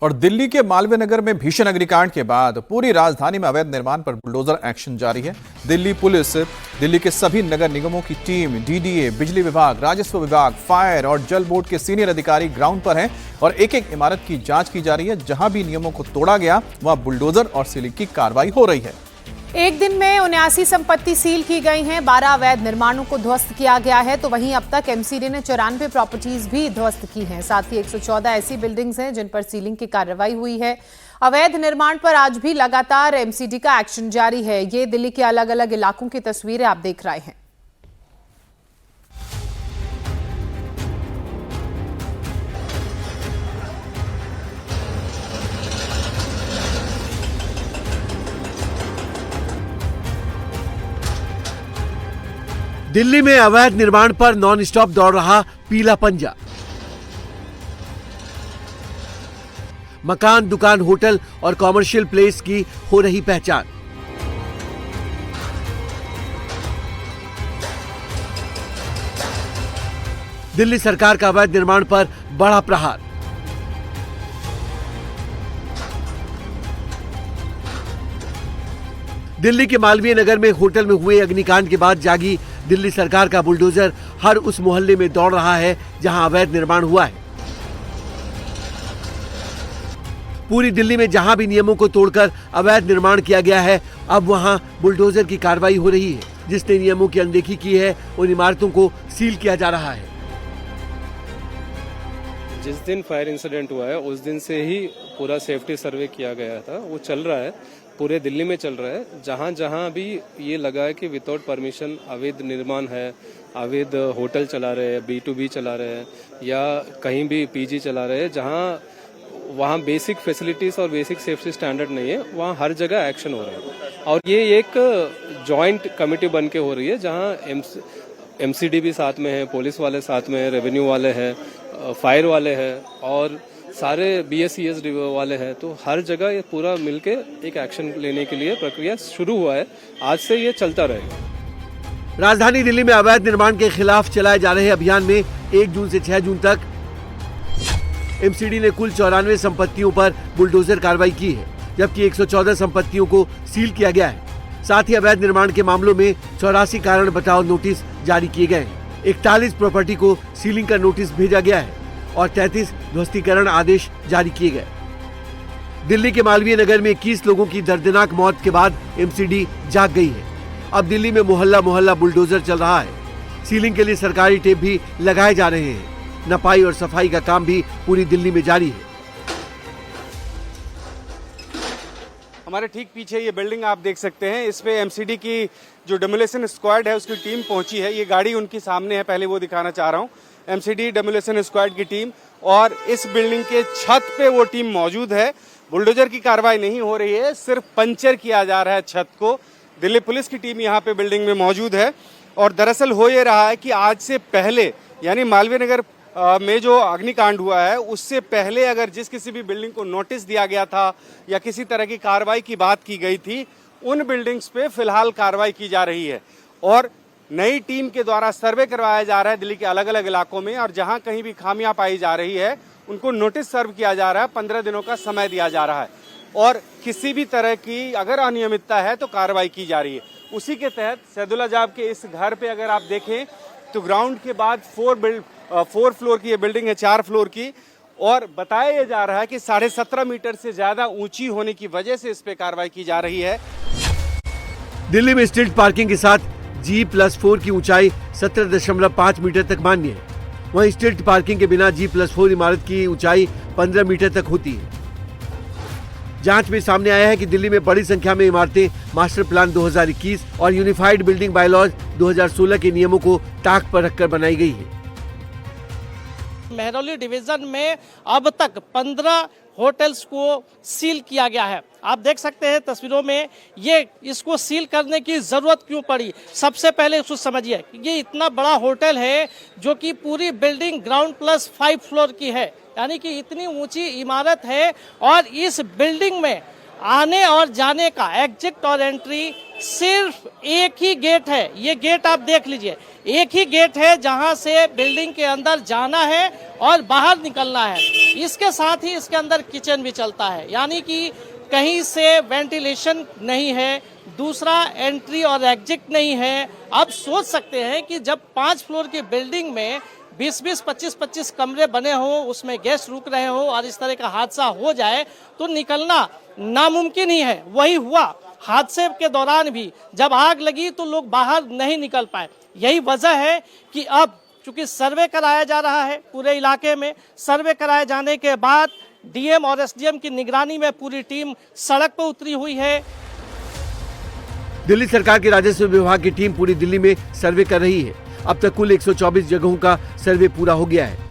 और दिल्ली के मालवीय नगर में भीषण अग्निकांड के बाद पूरी राजधानी में अवैध निर्माण पर बुलडोजर एक्शन जारी है। दिल्ली पुलिस, दिल्ली के सभी नगर निगमों की टीम, डीडीए, बिजली विभाग, राजस्व विभाग, फायर और जल बोर्ड के सीनियर अधिकारी ग्राउंड पर हैं और एक एक इमारत की जांच की जा रही है। जहां भी नियमों को तोड़ा गया वहां बुलडोजर और सीलिंग की कार्रवाई हो रही है। एक दिन में 79 संपत्ति सील की गई हैं, 12 अवैध निर्माणों को ध्वस्त किया गया है। तो वहीं अब तक एमसीडी ने 94 प्रॉपर्टीज भी ध्वस्त की हैं। साथ ही 114 ऐसी बिल्डिंग्स हैं जिन पर सीलिंग की कार्रवाई हुई है। अवैध निर्माण पर आज भी लगातार एमसीडी का एक्शन जारी है। ये दिल्ली के अलग अलग इलाकों की तस्वीरें आप देख रहे हैं। दिल्ली में अवैध निर्माण पर नॉन स्टॉप दौड़ रहा पीला पंजा। मकान, दुकान, होटल और कॉमर्शियल प्लेस की हो रही पहचान। दिल्ली सरकार का अवैध निर्माण पर बड़ा प्रहार। दिल्ली के मालवीय नगर में होटल में हुए अग्निकांड के बाद जागी दिल्ली सरकार का बुलडोजर हर उस मोहल्ले में दौड़ रहा है जहां अवैध निर्माण हुआ है। पूरी दिल्ली में जहां भी नियमों को तोड़कर अवैध निर्माण किया गया है, अब वहां बुलडोजर की कार्रवाई हो रही है। जिसने नियमों की अनदेखी की है उन इमारतों को सील किया जा रहा है। जिस दिन फायर इंसिडेंट हुआ है उस दिन से ही पूरा सेफ्टी सर्वे किया गया था, वो चल रहा है, पूरे दिल्ली में चल रहा है। जहां जहां भी ये लगा है कि विदाउट परमिशन अवैध निर्माण है, अवैध होटल चला रहे हैं, B2B चला रहे हैं या कहीं भी PG चला रहे हैं, जहां वहां बेसिक फैसिलिटीज और बेसिक सेफ्टी स्टैंडर्ड नहीं है, वहां हर जगह एक्शन हो रहा है। और ये एक जॉइंट कमेटी बन के हो रही है जहां MCD भी साथ में है, पुलिस वाले साथ में है, रेवेन्यू वाले हैं, फायर वाले हैं और सारे BSES वाले हैं। तो हर जगह ये पूरा मिलके एक एक्शन लेने के लिए प्रक्रिया शुरू हुआ है। आज से ये चलता रहेगा। राजधानी दिल्ली में अवैध निर्माण के खिलाफ चलाए जा रहे अभियान में 1 जून से 6 जून तक एमसीडी ने कुल 94 संपत्तियों पर बुलडोजर कार्रवाई की है, जबकि 114 संपत्तियों को सील किया गया है। साथ ही अवैध निर्माण के मामलों में 84 कारण बताओ नोटिस जारी किए गए हैं। 41 प्रॉपर्टी को सीलिंग का नोटिस भेजा गया है और 33 ध्वस्तीकरण आदेश जारी किए गए। दिल्ली के मालवीय नगर में 21 लोगों की दर्दनाक मौत के बाद एमसीडी जाग गई है। अब दिल्ली में मोहल्ला मोहल्ला बुलडोजर चल रहा है। सीलिंग के लिए सरकारी टेप भी लगाए जा रहे हैं। नपाई और सफाई का काम भी पूरी दिल्ली में जारी है। हमारे ठीक पीछे ये बिल्डिंग आप देख सकते हैं, इस पे एमसीडी की जो डेमोलिशन स्क्वाड है उसकी टीम पहुंची है। ये गाड़ी उनकी सामने है, पहले वो दिखाना चाह रहा हूँ। एमसीडी डेमोलिशन स्क्वाड की टीम और इस बिल्डिंग के छत पे वो टीम मौजूद है। बुलडोजर की कार्रवाई नहीं हो रही है, सिर्फ पंचर किया जा रहा है छत को। दिल्ली पुलिस की टीम यहाँ पे बिल्डिंग में मौजूद है और दरअसल हो ये रहा है कि आज से पहले यानी मालवीय नगर में जो अग्निकांड हुआ है उससे पहले अगर जिस किसी भी बिल्डिंग को नोटिस दिया गया था या किसी तरह की कार्रवाई की बात की गई थी, उन बिल्डिंग्स पे फिलहाल कार्रवाई की जा रही है और नई टीम के द्वारा सर्वे करवाया जा रहा है दिल्ली के अलग अलग इलाकों में। और जहां कहीं भी खामियां पाई जा रही है उनको नोटिस सर्व किया जा रहा है, 15 दिनों का समय दिया जा रहा है और किसी भी तरह की अगर अनियमितता है तो कार्रवाई की जा रही है। उसी के तहत सैदुल्ला जाब के इस घर पे अगर आप देखें तो ग्राउंड के बाद 4 फ्लोर की ये बिल्डिंग है, 4 फ्लोर की, और बताया जा रहा है कि 17.5 मीटर से ज्यादा ऊंची होने की वजह से इस पे कार्रवाई की जा रही है। दिल्ली में स्ट्रीट पार्किंग के साथ G+4 की ऊंचाई 17.5 मीटर तक मान्य है। वहीं स्ट्रीट पार्किंग के बिना G+4 इमारत की ऊंचाई 15 मीटर तक होती है। जांच में सामने आया है कि दिल्ली में बड़ी संख्या में इमारतें मास्टर प्लान 2021 और यूनिफाइड बिल्डिंग बायलॉज 2016 के नियमों को ताक पर रखकर बनाई गई है। मेहरौली डिवीजन में अब तक 15 होटल्स को सील किया गया है। आप देख सकते हैं तस्वीरों में, ये इसको सील करने की जरूरत क्यों पड़ी। सबसे पहले उसको समझिए, ये इतना बड़ा होटल है जो कि पूरी बिल्डिंग ग्राउंड प्लस 5 फ्लोर की है, यानी कि इतनी ऊंची इमारत है और इस बिल्डिंग में आने और जाने का एग्जिट और एंट्री सिर्फ एक ही गेट है। ये गेट आप देख लीजिए, एक ही गेट है जहां से बिल्डिंग के अंदर जाना है और बाहर निकलना है। इसके साथ ही इसके अंदर किचन भी चलता है, यानी कि कहीं से वेंटिलेशन नहीं है, दूसरा एंट्री और एग्जिट नहीं है। आप सोच सकते हैं कि जब 5 फ्लोर की बिल्डिंग में 20-20, 25-25 कमरे बने हो, उसमें गेस्ट रुक रहे हो और इस तरह का हादसा हो जाए तो निकलना नामुमकिन ही है। वही हुआ हादसे के दौरान भी, जब आग लगी तो लोग बाहर नहीं निकल पाए। यही वजह है कि अब चूंकि सर्वे कराया जा रहा है पूरे इलाके में, सर्वे कराए जाने के बाद डीएम और एसडीएम की निगरानी में पूरी टीम सड़क पर उतरी हुई है। दिल्ली सरकार के राजस्व विभाग की टीम पूरी दिल्ली में सर्वे कर रही है। अब तक कुल 124 जगहों का सर्वे पूरा हो गया है।